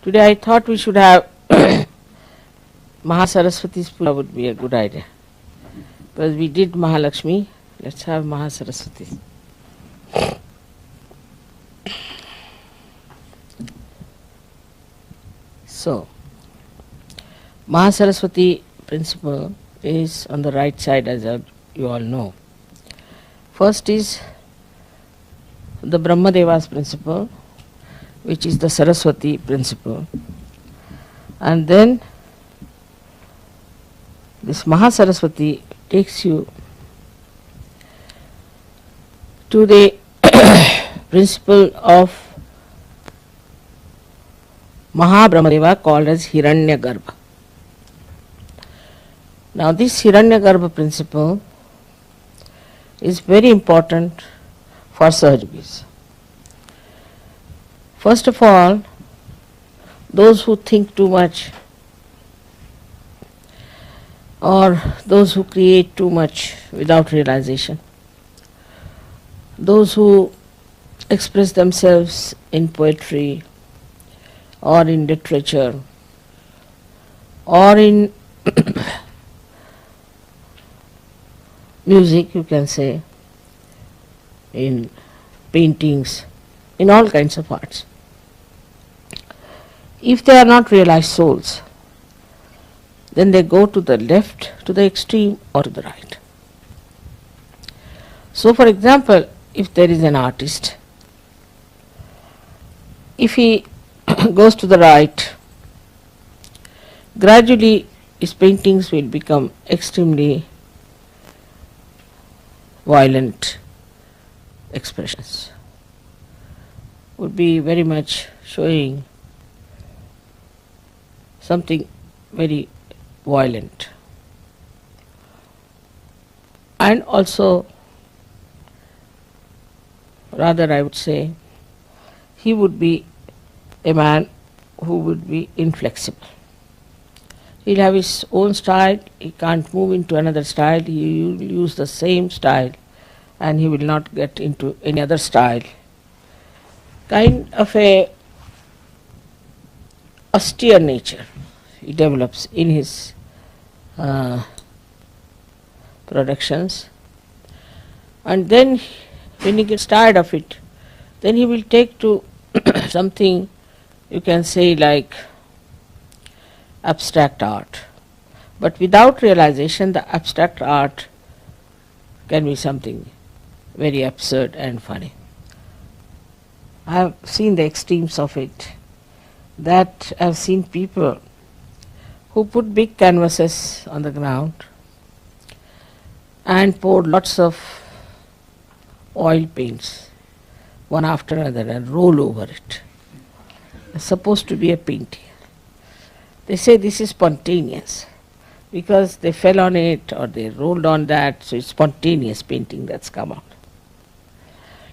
Today I thought we should have Mahasaraswati's Puja would be a good idea. Because we did Mahalakshmi, let's have Mahasaraswati. So, Mahasaraswati principle is on the right side, as you all know. First is the Brahmadeva's principle, which is the Saraswati principle. And then this Mahasaraswati takes you to the principle of Mahabrahmadeva called as Hiranyagarbha. Now this Hiranyagarbha principle is very important for Sahajogis. First of all, those who think too much or those who create too much without realization, those who express themselves in poetry or in literature or in music, you can say, in paintings, in all kinds of arts. If they are not realized souls, then they go to the left, to the extreme, or to the right. So, for example, if there is an artist, if he goes to the right, gradually his paintings will become extremely violent expressions, would be very much showing something very violent. And also, rather I would say, he would be a man who would be inflexible. He'll have his own style, he can't move into another style, he will use the same style and he will not get into any other style. Kind of a austere nature he develops in his productions, and then when he gets tired of it, then he will take to something you can say like abstract art. But without realization, the abstract art can be something very absurd and funny. I have seen the extremes of it. That I have seen people who put big canvases on the ground and poured lots of oil paints one after another and roll over it. It's supposed to be a painting. They say this is spontaneous because they fell on it or they rolled on that, so it's spontaneous painting that's come out.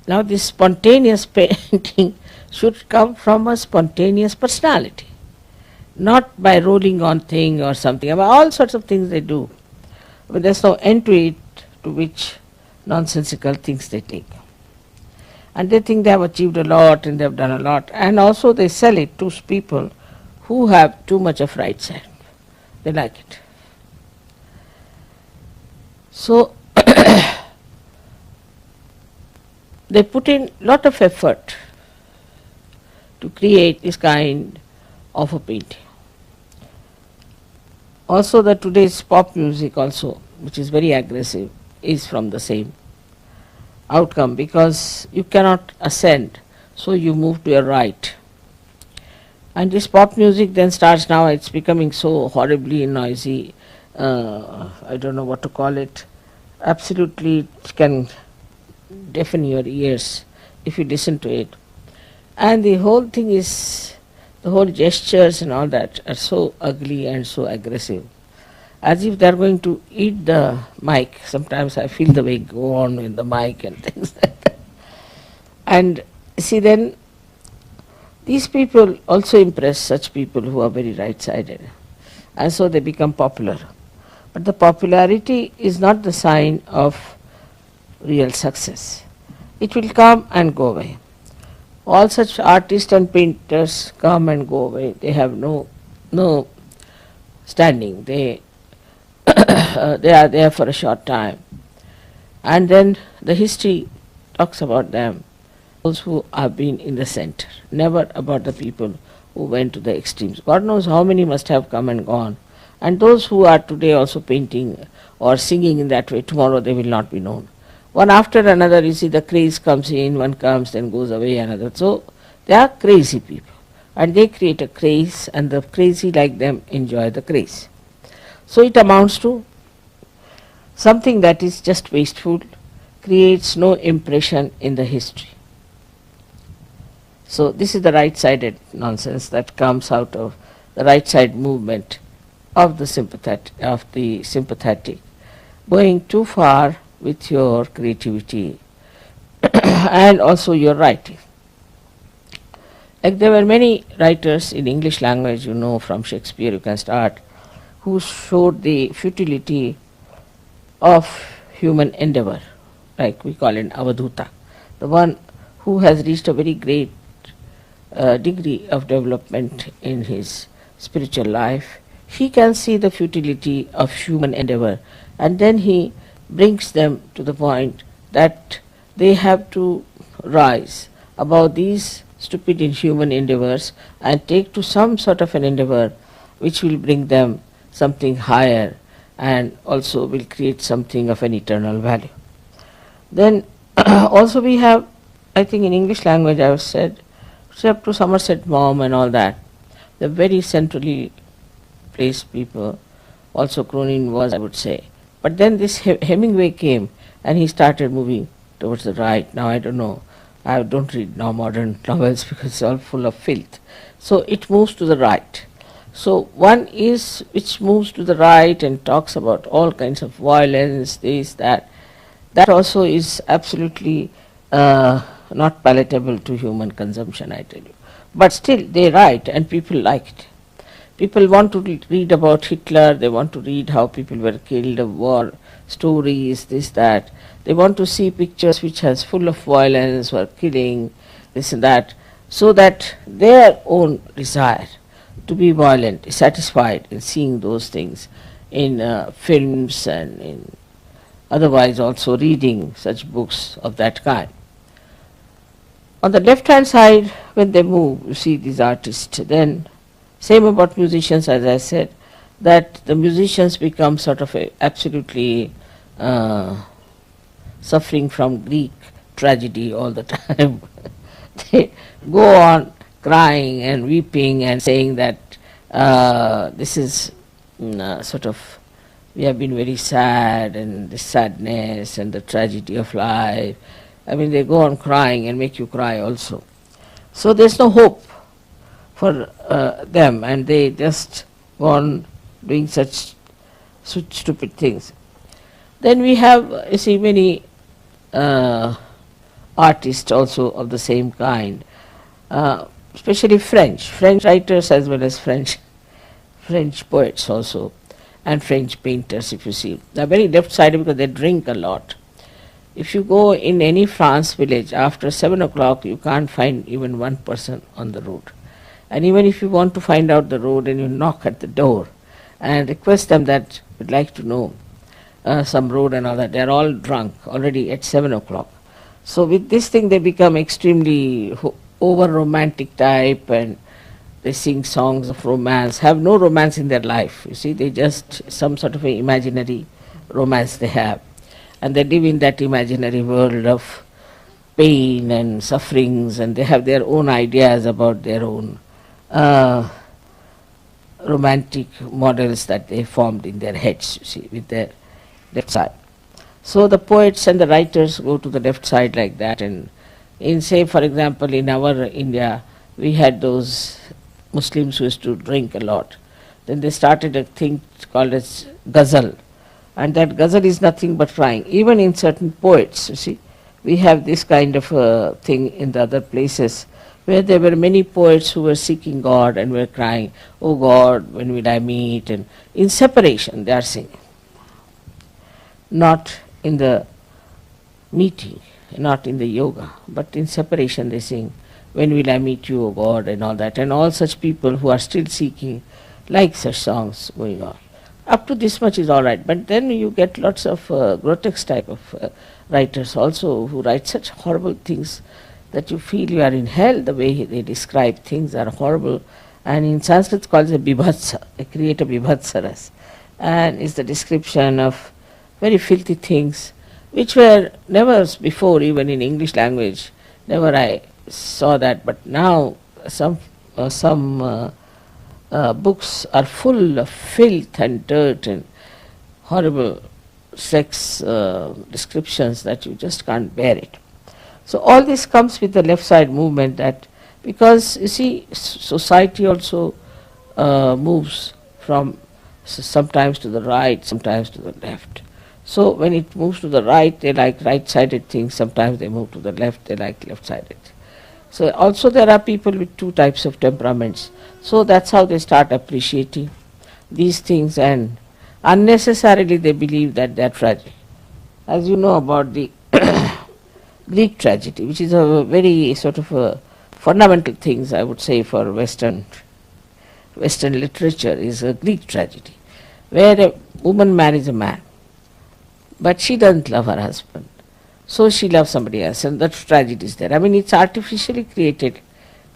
Now this spontaneous painting should come from a spontaneous personality, not by rolling on thing or something. I mean, all sorts of things they do, but there's no end to it, to which nonsensical things they take. And they think they have achieved a lot and they have done a lot, and also they sell it to people who have too much of right side. They like it. So they put in lot of effort to create this kind of a painting. Also the today's pop music also, which is very aggressive, is from the same outcome, because you cannot ascend, so you move to your right. And this pop music then starts, now it's becoming so horribly noisy, I don't know what to call it, absolutely it can deafen your ears if you listen to it. And the whole thing is, the whole gestures and all that are so ugly and so aggressive, as if they are going to eat the mic. Sometimes I feel the way go on with the mic and things like that. And see, then these people also impress such people who are very right-sided, and so they become popular. But the popularity is not the sign of real success. It will come and go away. All such artists and painters come and go away. They have no standing. They they are there for a short time, and then the history talks about them, those who have been in the center, never about the people who went to the extremes. God knows how many must have come and gone, and those who are today also painting or singing in that way, tomorrow they will not be known. One after another, you see, the craze comes in, one comes, then goes away, another. So they are crazy people, and they create a craze, and the crazy like them enjoy the craze. So it amounts to something that is just wasteful, creates no impression in the history. So this is the right-sided nonsense that comes out of the right-side movement of the sympathetic, going too far with your creativity and also your writing. Like there were many writers in English language, you know, from Shakespeare you can start, who showed the futility of human endeavor, like we call it Avadhuta, the one who has reached a very great degree of development in his spiritual life. He can see the futility of human endeavor, and then he brings them to the point that they have to rise above these stupid inhuman endeavors and take to some sort of an endeavor which will bring them something higher and also will create something of an eternal value. Then also we have, I think in English language I have said, except to Somerset Maugham and all that, the very centrally placed people, also Cronin was, I would say. But then this Hemingway came and he started moving towards the right. Now I don't know, I don't read now modern novels because it's all full of filth. So it moves to the right. So one is which moves to the right and talks about all kinds of violence, this, that. That also is absolutely not palatable to human consumption, I tell you. But still they write and people like it. People want to read about Hitler, they want to read how people were killed, of war stories, this, that. They want to see pictures which has full of violence or killing, this and that, so that their own desire to be violent is satisfied in seeing those things in films and in otherwise also reading such books of that kind. On the left hand side, when they move, you see these artists, then same about musicians, as I said, that the musicians become sort of absolutely suffering from Greek tragedy all the time. They go on crying and weeping and saying that this is sort of, we have been very sad, and the sadness and the tragedy of life. I mean, they go on crying and make you cry also. So there's no hope for them, and they just go on doing such stupid things. Then we have, you see, many artists also of the same kind, especially French writers as well as French poets also, and French painters, if you see. They are very left-sided because they drink a lot. If you go in any France village, after 7 o'clock you can't find even one person on the road. And even if you want to find out the road and you knock at the door and request them that you'd like to know some road and all that, they're all drunk already at 7 o'clock. So with this thing they become extremely over-romantic type, and they sing songs of romance, have no romance in their life. You see, they just some sort of an imaginary romance they have. And they live in that imaginary world of pain and sufferings, and they have their own ideas about their own romantic models that they formed in their heads, you see, with their left side. So the poets and the writers go to the left side like that, and in, say, for example, in our India, we had those Muslims who used to drink a lot. Then they started a thing called as ghazal, and that ghazal is nothing but crying. Even in certain poets, you see, we have this kind of thing in the other places, where there were many poets who were seeking God and were crying, "Oh God, when will I meet?" And in separation they are singing. Not in the meeting, not in the yoga, but in separation they sing, when will I meet you, O God, and all that, and all such people who are still seeking, like such songs going on. Up to this much is all right, but then you get lots of grotesque type of writers also who write such horrible things that you feel you are in hell. The way they describe things are horrible, and in Sanskrit it's called a bibhatsa. They create a bibhatsaras, and it's the description of very filthy things which were never before, even in English language, never I saw that, but now some books are full of filth and dirt and horrible sex descriptions that you just can't bear it. So all this comes with the left side movement, that because you see society also moves from sometimes to the right, sometimes to the left. So when it moves to the right, they like right-sided things. Sometimes they move to the left, they like left-sided. So also there are people with two types of temperaments. So that's how they start appreciating these things, and unnecessarily they believe that they are tragic. As you know about the Greek tragedy, which is a very sort of a fundamental things, I would say, for Western literature, is a Greek tragedy, where a woman marries a man, but she doesn't love her husband, so she loves somebody else, and that tragedy is there. I mean, it's artificially created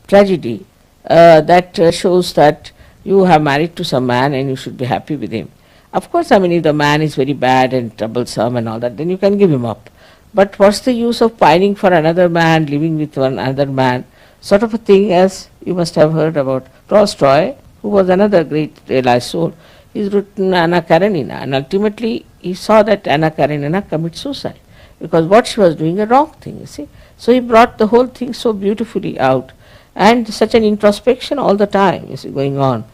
tragedy that shows that you have married to some man and you should be happy with him. Of course, I mean, if the man is very bad and troublesome and all that, then you can give him up. But what's the use of pining for another man, living with one other man, sort of a thing, as you must have heard about Tolstoy, who was another great realized soul. He's written Anna Karenina, and ultimately he saw that Anna Karenina commit suicide, because what she was doing a wrong thing, you see. So he brought the whole thing so beautifully out, and such an introspection all the time is going on,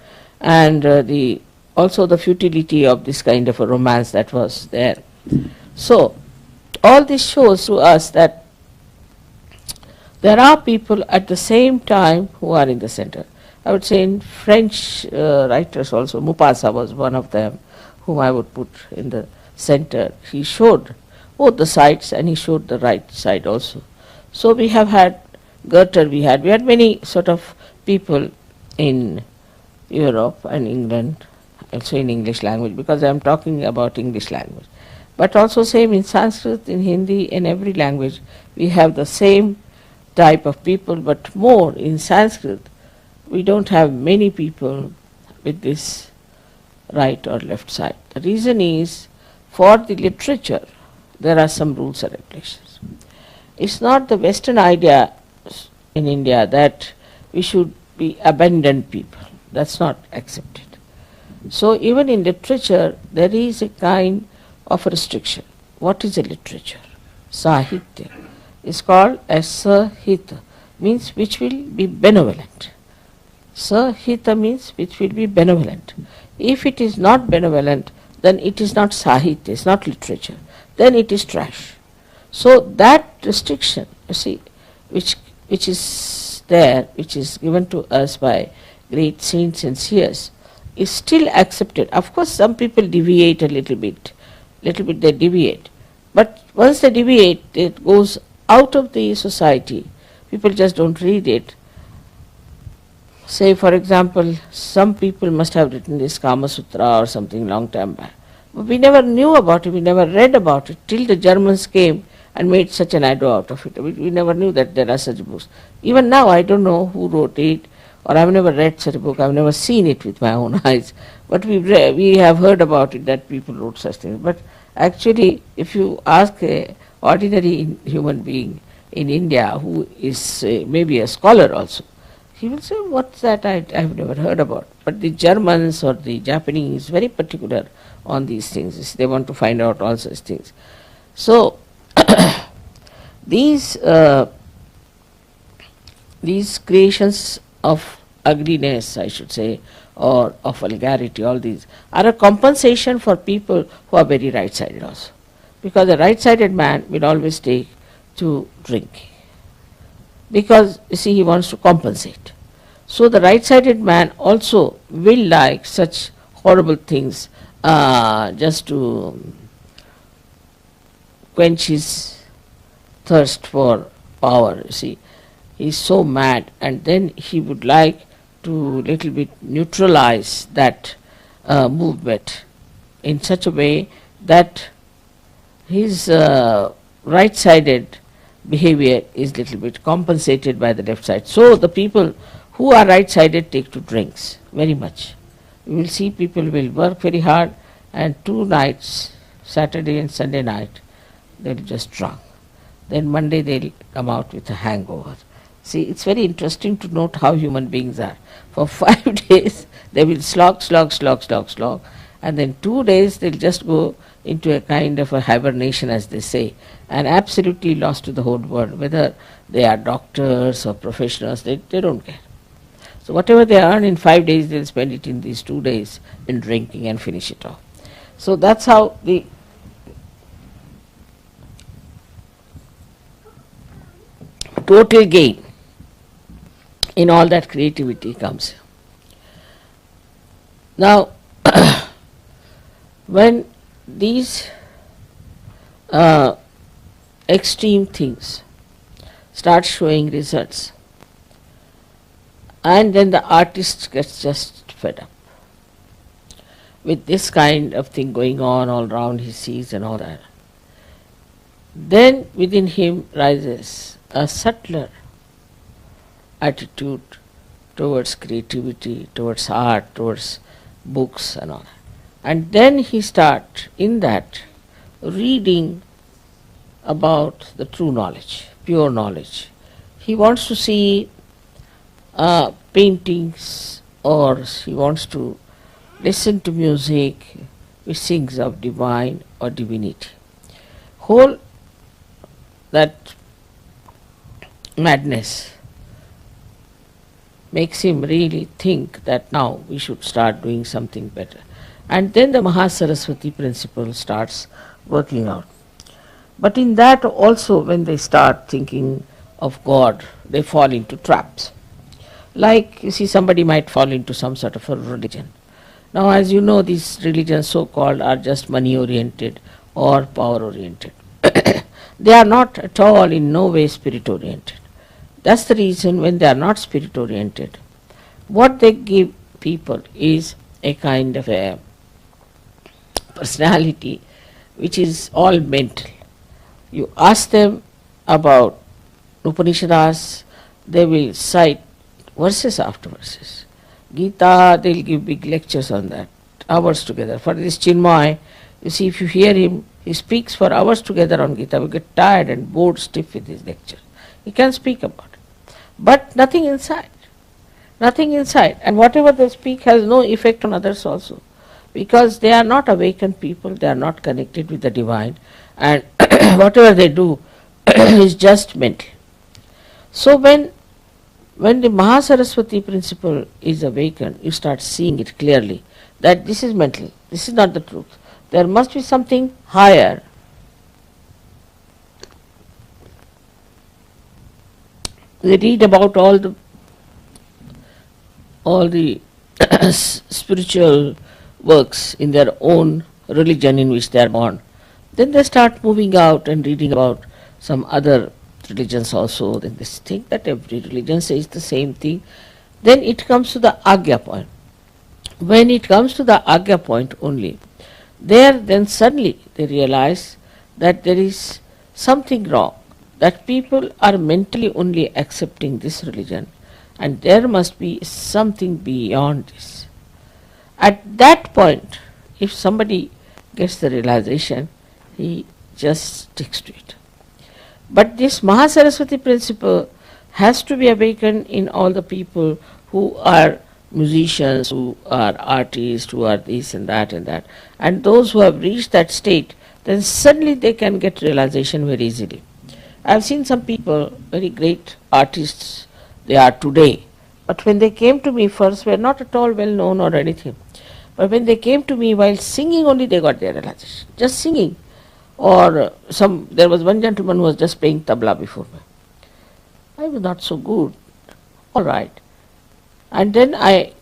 and also the futility of this kind of a romance that was there. So all this shows to us that there are people at the same time who are in the center. I would say in French writers also, Maupassant was one of them whom I would put in the center. He showed both the sides and he showed the right side also. So we have had Goethe, we had many sort of people in Europe and England, also in English language, because I am talking about English language. But also same in Sanskrit, in Hindi, in every language, we have the same type of people, but more in Sanskrit, we don't have many people with this right or left side. The reason is, for the literature, there are some rules and regulations. It's not the Western idea in India that we should be abandoned people. That's not accepted. So even in literature, there is a kind of a restriction. What is a literature? Sahitya is called as Sahita, means which will be benevolent. Sahita means which will be benevolent. If it is not benevolent, then it is not Sahitya, it's not literature. Then it is trash. So that restriction, you see, which is there, which is given to us by great saints and seers, is still accepted. Of course, some people deviate a little bit they deviate. But once they deviate, it goes out of the society. People just don't read it. Say, for example, some people must have written this Kama Sutra or something long time back. But we never knew about it, we never read about it, till the Germans came and made such an ado out of it. We never knew that there are such books. Even now, I don't know who wrote it, or I've never read such a book, I've never seen it with my own eyes. But we have heard about it, that people wrote such things. But actually, if you ask an ordinary human being in India who is maybe a scholar also, he will say, what's that? I've never heard about. But the Germans or the Japanese very particular on these things. They want to find out all such things. So these creations of ugliness, I should say, or of vulgarity, all these are a compensation for people who are very right-sided also. Because a right-sided man will always take to drinking. Because, you see, he wants to compensate. So the right-sided man also will like such horrible things just to quench his thirst for power, you see. he is so mad, and then he would like to little bit neutralize that movement in such a way that his right-sided behavior is little bit compensated by the left side. So the people who are right-sided take to drinks very much. You will see people will work very hard, and 2 nights, Saturday and Sunday night, they will just drunk. Then Monday they will come out with a hangover. See, it's very interesting to note how human beings are. For 5 days they will slog, and then 2 days they will just go into a kind of a hibernation, as they say, and absolutely lost to the whole world. Whether they are doctors or professionals, they don't care. So whatever they earn in 5 days, they'll spend it in these 2 days in drinking and finish it off. So that's how the total gain in all that creativity comes. Now, when these extreme things start showing results, and then the artist gets just fed up with this kind of thing going on all around, he sees and all that, then within him rises a subtler attitude towards creativity, towards art, towards books and all that. And then he starts in that reading about the true knowledge, pure knowledge. He wants to see paintings, or he wants to listen to music which sings of divine or divinity. Whole that madness makes him really think that now we should start doing something better. And then the Mahasaraswati principle starts working out. But in that also, when they start thinking of God, they fall into traps. Like, you see, somebody might fall into some sort of a religion. Now, as you know, these religions so-called are just money-oriented or power-oriented. They are not at all, in no way, spirit-oriented. That's the reason when they are not spirit-oriented, what they give people is a kind of a personality which is all mental. You ask them about Upanishads, they will cite verses after verses. Gita, they will give big lectures on that, hours together. For this Chinmay, you see, if you hear him, he speaks for hours together on Gita. We get tired and bored stiff with his lecture. He can speak about it, but nothing inside. Nothing inside. And whatever they speak has no effect on others also, because they are not awakened people, they are not connected with the divine, and whatever they do is just mental. So when the Mahasaraswati principle is awakened, you start seeing it clearly that this is mental, this is not the truth. There must be something higher. They read about all the spiritual works in their own religion in which they are born. Then they start moving out and reading about some other religions also. Then they think that every religion says the same thing. Then it comes to the Agya point. When it comes to the Agya point only, then suddenly they realize that there is something wrong, that people are mentally only accepting this religion, and there must be something beyond this. At that point, if somebody gets the realization, he just sticks to it. But this Mahasaraswati principle has to be awakened in all the people who are musicians, who are artists, who are this and that and that. And those who have reached that state, then suddenly they can get realization very easily. I have seen some people, very great artists they are today, but when they came to me first were not at all well known or anything. But when they came to me while singing only, they got their realization. Just singing. Or there was one gentleman who was just playing tabla before me. I was not so good. All right. And then I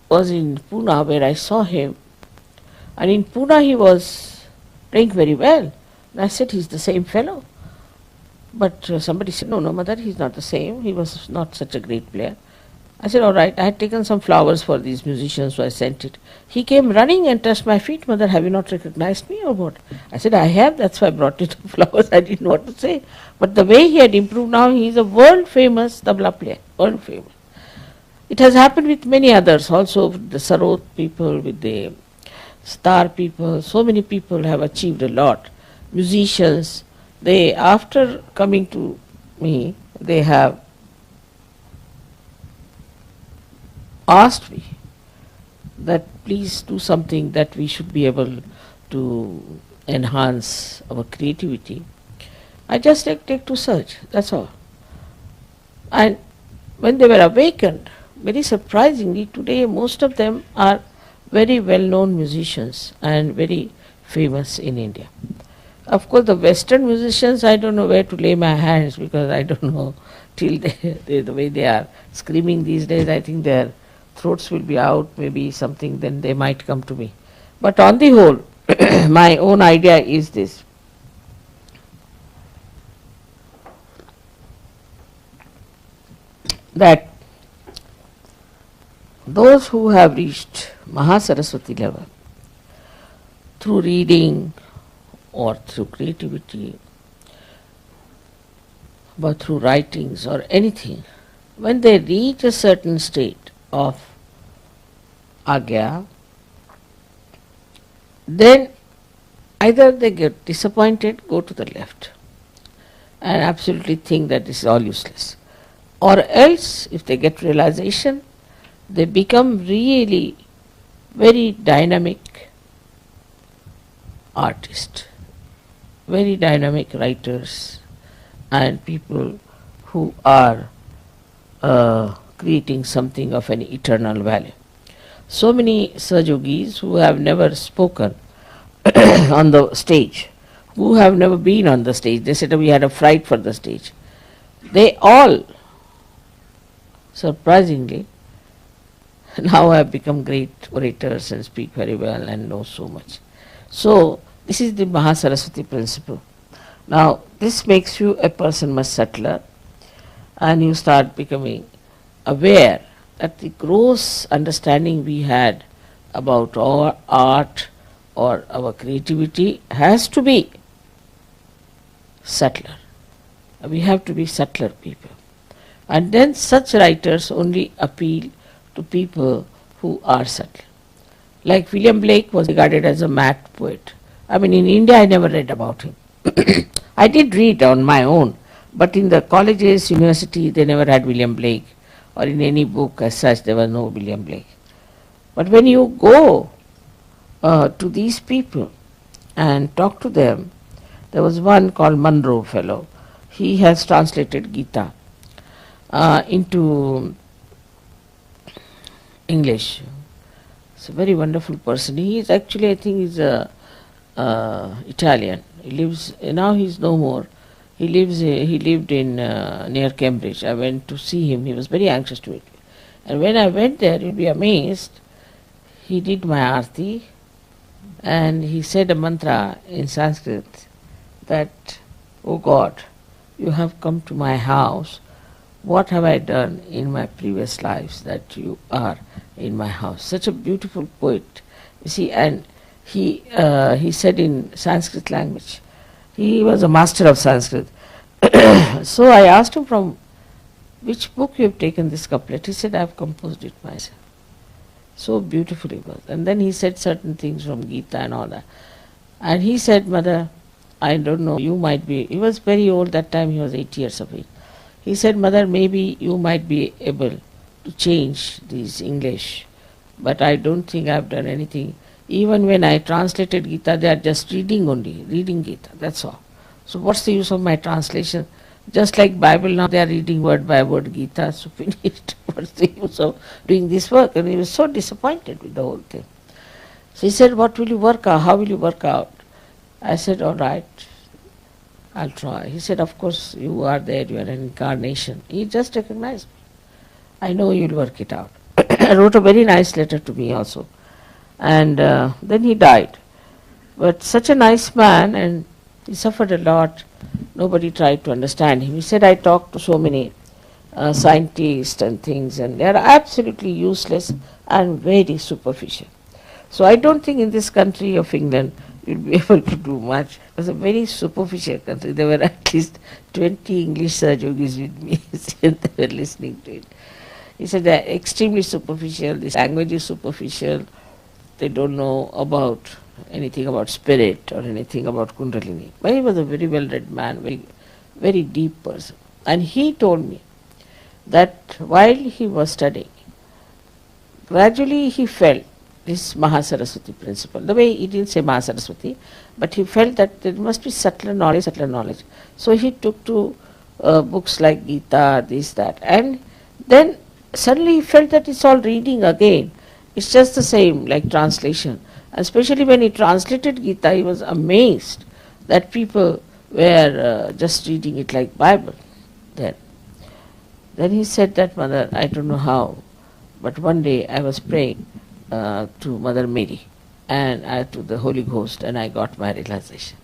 was in Pune where I saw him. And in Pune he was playing very well. And I said, he's the same fellow. But somebody said, no, mother, he's not the same. He was not such a great player. I said, all right. I had taken some flowers for these musicians, so I sent it. He came running and touched my feet. Mother, have you not recognized me or what? I said, I have. That's why I brought you the flowers. I didn't know what to say. But the way he had improved, now he is a world famous tabla player. World famous. It has happened with many others also, with the sarod people, with the star people. So many people have achieved a lot. Musicians, they, after coming to me, they have asked me that please do something that we should be able to enhance our creativity. I just take to search, that's all. And when they were awakened, very surprisingly, today most of them are very well-known musicians and very famous in India. Of course, the Western musicians, I don't know where to lay my hands because I don't know till the way they are screaming these days. I think their throats will be out, maybe something, then they might come to me. But on the whole, my own idea is this. That those who have reached Mahasaraswati level through reading or through creativity, but through writings or anything, when they reach a certain state of agya, then either they get disappointed, go to the left, and absolutely think that this is all useless. Or else, if they get realization, they become really very dynamic artists, very dynamic writers, and people who are creating something of an eternal value. So many Sajogis who have never spoken on the stage, who have never been on the stage, they said we had a fright for the stage. They all, surprisingly, now have become great orators and speak very well and know so much. So, this is the Mahasaraswati principle. Now, this makes you a person much subtler, and you start becoming aware that the gross understanding we had about our art or our creativity has to be subtler. We have to be subtler people. And then such writers only appeal to people who are subtle. Like William Blake was regarded as a mad poet. I mean, in India I never read about him. I did read on my own, but in the colleges, university, they never had William Blake, or in any book as such there was no William Blake. But when you go to these people and talk to them, there was one called Munro fellow. He has translated Gita into English. It's a very wonderful person. He is actually, I think, he's Italian. He lives now. He's no more. He lived in near Cambridge. I went to see him. He was very anxious to meet me. And when I went there, you'll be amazed. He did my arti, and he said a mantra in Sanskrit that, "Oh God, you have come to my house. What have I done in my previous lives that you are in my house?" Such a beautiful poet, you see. And he said in Sanskrit language. He was a master of Sanskrit. So I asked him, from which book you have taken this couplet? He said, I have composed it myself. So beautiful it was. And then he said certain things from Gita and all that. And he said, Mother, I don't know, you might be, he was very old that time, he was 8 years of age. He said, Mother, maybe you might be able to change this English, but I don't think I have done anything. Even when I translated Gita, they are just reading Gita, that's all. So what's the use of my translation? Just like Bible now, they are reading word by word Gita, so finished. What's the use of doing this work? And he was so disappointed with the whole thing. So he said, what will you work out? How will you work out? I said, all right, I'll try. He said, of course, you are there, you are an incarnation. He just recognized me. I know you'll work it out. I wrote a very nice letter to me also. And then he died. But such a nice man, and he suffered a lot. Nobody tried to understand him. He said, I talked to so many scientists and things, and they are absolutely useless and very superficial. So I don't think in this country of England you'll be able to do much. It was a very superficial country. There were at least 20 English Sahajogis with me, and they were listening to it. He said they're extremely superficial, this language is superficial, they don't know about anything about spirit or anything about Kundalini. But he was a very well-read man, very deep person. And he told me that while he was studying, gradually he felt this Mahasaraswati principle. The way he didn't say Mahasaraswati, but he felt that there must be subtler knowledge. So he took to books like Gita, this, that, and then suddenly he felt that it's all reading again. It's just the same, like translation. And especially when he translated Gita, he was amazed that people were just reading it like Bible. Then he said that, Mother, I don't know how, but one day I was praying to Mother Mary and to the Holy Ghost, and I got my realization.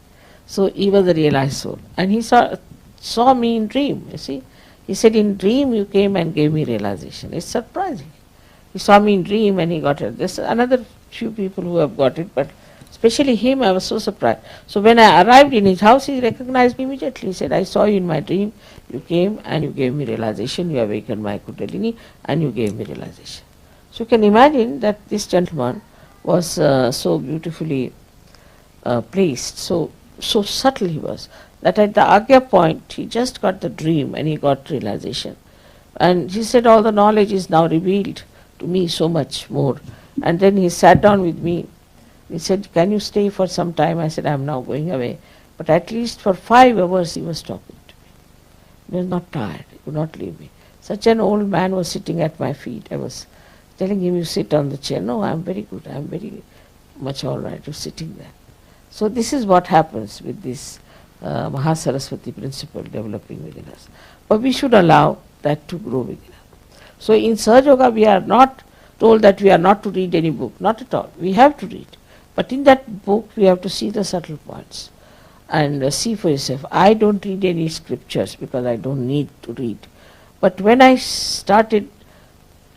So he was a realized soul. And he saw me in dream, you see. He said, in dream you came and gave me realization. It's surprising. He saw me in dream and he got it. There's another few people who have got it, but especially him, I was so surprised. So when I arrived in his house, he recognized me immediately. He said, I saw you in my dream. You came and you gave me realization. You awakened my Kundalini and you gave me realization. So you can imagine that this gentleman was so beautifully placed, so subtle he was, that at the Agya point, he just got the dream and he got realization. And he said, all the knowledge is now revealed to me so much more. And then he sat down with me. He said, can you stay for some time? I said, I am now going away. But at least for 5 hours he was talking to me. He was not tired. He would not leave me. Such an old man was sitting at my feet. I was telling him, you sit on the chair. No, I am very good. I am very much all right. You're sitting there. So this is what happens with this Mahasaraswati principle developing within us. But we should allow that to grow within us. So in Sahaja Yoga we are not told that we are not to read any book. Not at all. We have to read. But in that book we have to see the subtle points and see for yourself. I don't read any scriptures because I don't need to read. But when I started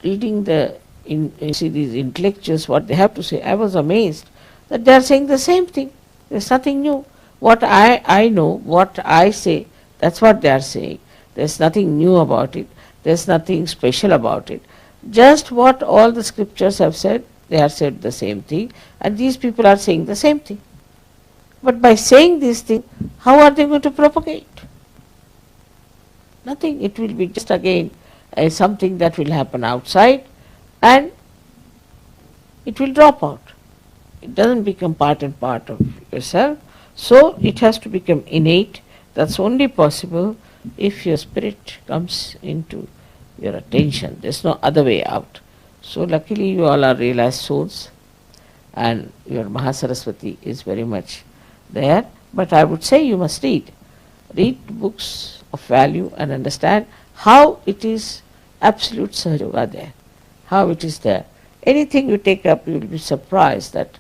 reading these intellectuals, what they have to say, I was amazed that they are saying the same thing. There's nothing new. What I know, what I say, that's what they are saying. There's nothing new about it. There's nothing special about it. Just what all the scriptures have said, they have said the same thing, and these people are saying the same thing. But by saying this thing, how are they going to propagate? Nothing. It will be just again something that will happen outside and it will drop out. It doesn't become part and part of yourself. So it has to become innate. That's only possible if your spirit comes into your attention. There's no other way out. So luckily you all are realized souls and your Mahasaraswati is very much there. But I would say you must read. Read books of value and understand how it is absolute Sahaja Yoga there. How it is there. Anything you take up, you will be surprised that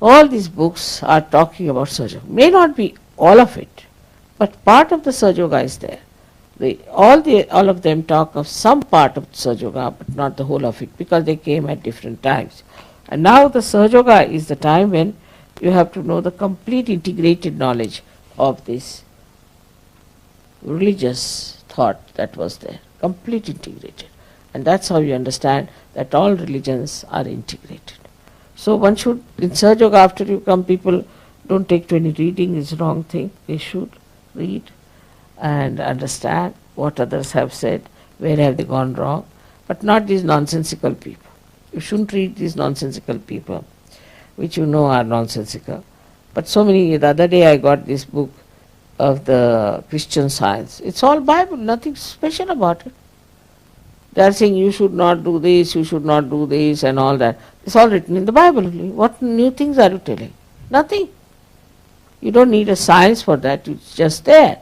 all these books are talking about Sahaja Yoga. May not be all of it, but part of the Sahaja Yoga is there. All of them talk of some part of Sahaja Yoga, but not the whole of it, because they came at different times. And now the Sahaja Yoga is the time when you have to know the complete integrated knowledge of this religious thought that was there. Complete integrated. And that's how you understand that all religions are integrated. So one should, in Sahaja Yoga, after you come, people don't take to any reading, it's a wrong thing. They should read and understand what others have said, where have they gone wrong, but not these nonsensical people. You shouldn't read these nonsensical people, which you know are nonsensical. But so many, the other day I got this book of the Christian Science. It's all Bible, nothing special about it. They are saying you should not do this, you should not do this and all that. It's all written in the Bible only. What new things are you telling? Nothing. You don't need a science for that, it's just there.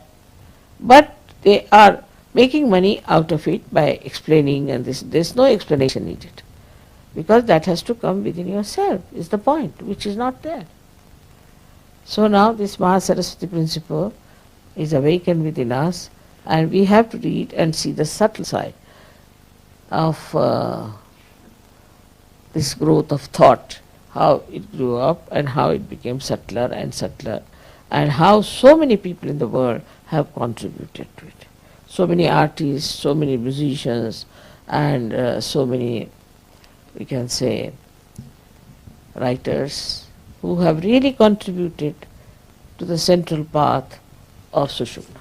But they are making money out of it by explaining, and there's no explanation needed. Because that has to come within yourself, is the point, which is not there. So now this Mahasaraswati principle is awakened within us, and we have to read and see the subtle side of this growth of thought, how it grew up and how it became subtler and subtler, and how so many people in the world have contributed to it. So many artists, so many musicians, and so many, we can say, writers who have really contributed to the central path of Sushumna.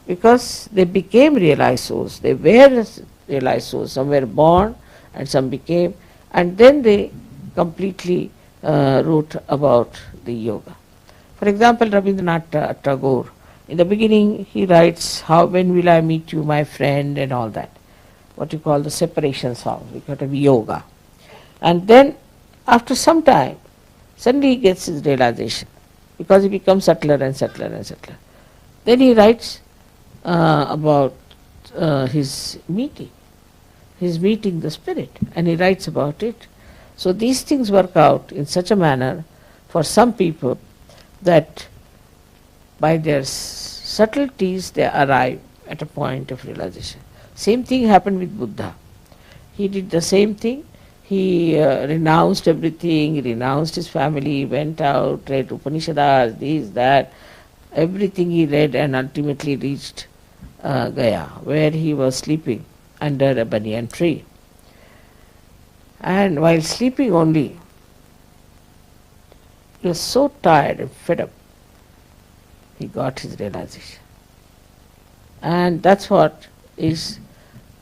Because they became realized souls, they were realized souls, some were born and some became, and then they completely wrote about the yoga. For example, Rabindranath Tagore, in the beginning he writes, how, when will I meet you, my friend, and all that, what you call the separation song, because of yoga. And then after some time, suddenly he gets his realization, because he becomes subtler and subtler and subtler. Then he writes about his meeting the spirit, and he writes about it. So these things work out in such a manner for some people that by their subtleties they arrive at a point of realization. Same thing happened with Buddha. He did the same thing. He renounced everything, he renounced his family, went out, read Upanishads, this, that, everything he read, and ultimately reached Gaya, where he was sleeping under a banyan tree. And while sleeping only, he was so tired and fed up, he got his realization. And that's what is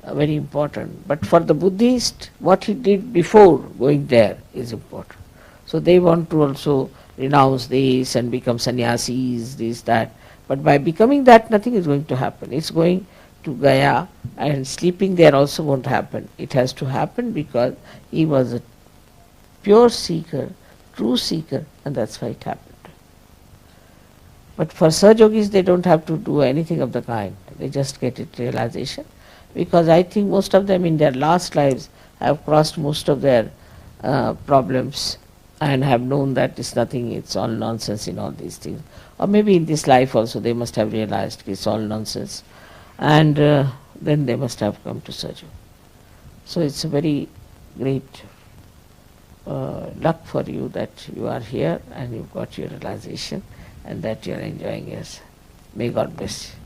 very important. But for the Buddhist, what he did before going there is important. So they want to also renounce this and become sannyasis, this, that. But by becoming that, nothing is going to happen. It's going to Gaya, and sleeping there also won't happen. It has to happen because he was a pure seeker, true seeker, and that's why it happened. But for Sahajogis, they don't have to do anything of the kind. They just get it realization. Because I think most of them in their last lives have crossed most of their problems and have known that it's nothing, it's all nonsense in all these things. Or maybe in this life also they must have realized it's all nonsense, and then they must have come to Sahaja. So it's a very great luck for you that you are here and you've got your realization and that you are enjoying yourself. May God bless you.